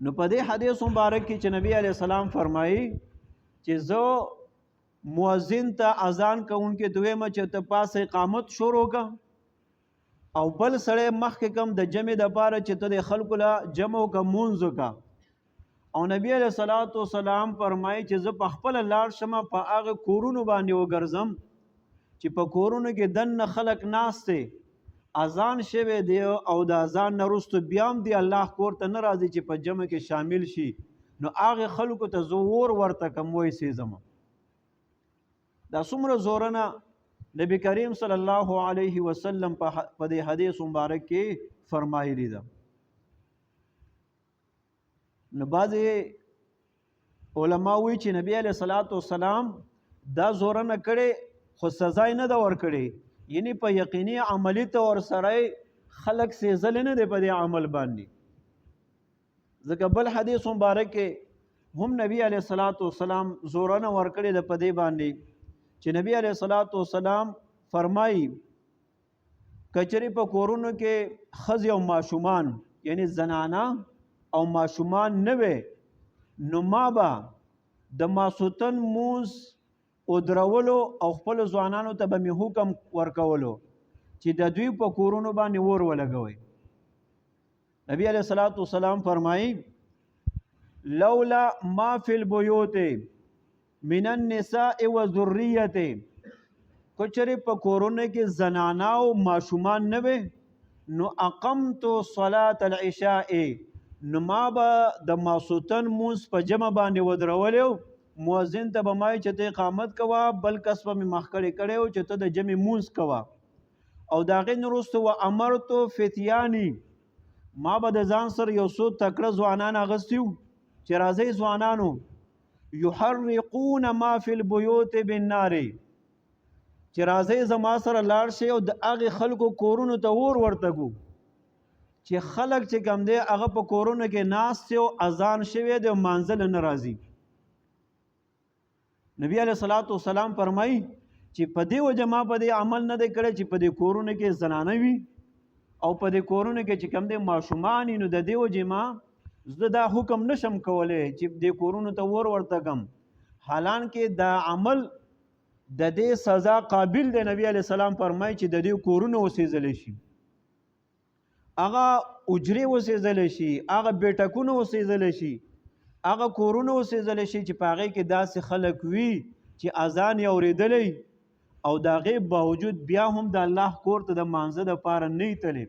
نو په دې حدیث مبارک کې چې نبی علیہ السلام فرمایي چې زه مؤذن ته اذان کوونکې دویمه چې ته پاسه اقامت شروع کا او بل سړی مخکې کم د جمع د پاره چې ته د خلکو له جمع کا مونځ کا او نبی علیہ الصلوۃ والسلام فرمایي چې زه په خپل لاړ شم په هغه کورونو باندې وګرځم چې په کورونو کې دنه خلق ناشته اذان شوه دی او د اذان نه وروسته بیا هم دی الله کور ته نه راځي چې په جمع کې شامل شي نو هغه خلکو ته زور ورته کم وای سي زما دا څومره زورنه نبی کریم صلی الله علیه وسلم په دې حدیث مبارک کې فرمایلی ده نو بعضی علما وی چې نبی علیہ الصلوۃ والسلام دا زورنه کړي خو سزا نه دا ور کړي یعنی په یقیني عملی تور سره خلق سیزل نه دی په دې عمل باندې ځکه بل حدیث مبارک کې هم نبی علیہ الصلوۃ والسلام زورنه ور کړي د په دې باندې چې نبی علیہ الصلوۃ والسلام فرمایي کچری په کورونو کې خزي او ماشومان یعنی زنانا او ماشومان نه وي نو ما با د ماسوتن موز او درولو او خپل ځوانانو ته به می حکم ورکولو چې د دوی په کورونو باندې ور ولګوي نبی علیہ الصلوۃ والسلام فرمایي لولا ما فی البیوت من النساء وذریته کچری په کورونه کې زنانا او ماشومان نه وي نو اقمت صلاة العشاء نو ما به د ماسوتن مونځ په جمع باندې ودرولو مؤذن ته به مای چې ته اقامت کوا بل کس به مخکړې کړو چې ته د جمع مونځ کوا او دا غي نورسته و امرت فتیانی ما به د ځان سره یو څو تکړه ځوانان اغستیو چې راځي ځوانانو یحرقون ما فی البیوت بالنار چې راځي زما سره لاړ شي او د هغه خلکو کورونو ته ورته کو چې خلک چې کم دی هغه په کورونو کې ناست او اذان شوی دی منزل نه راځي نبی علیہ الصلوۃ والسلام فرمایي چې په دې وجه ما په دې عمل نه دی کړی چې په دې کورونو کې زنانه وي او په دې کورونو کې چې کم دی ماشومان نو د دې وجه ما زه دا حکم نشم کولای چې دې کورونو ته ورته کم حالانکه دا عمل د دې سزا قابل دی نبی علیہ السلام فرمایي چې د دې کورونو وسېزل شي هغه اجري وسېزل شي هغه بیٹکونو وسېزل شي هغه کورونو وسېزل شي چې په هغه کې داسې خلک وي چې اذان یې اورېدلی او د هغې باوجود بیا هم د الله کور ته د مانځه دپاره نه یې تللی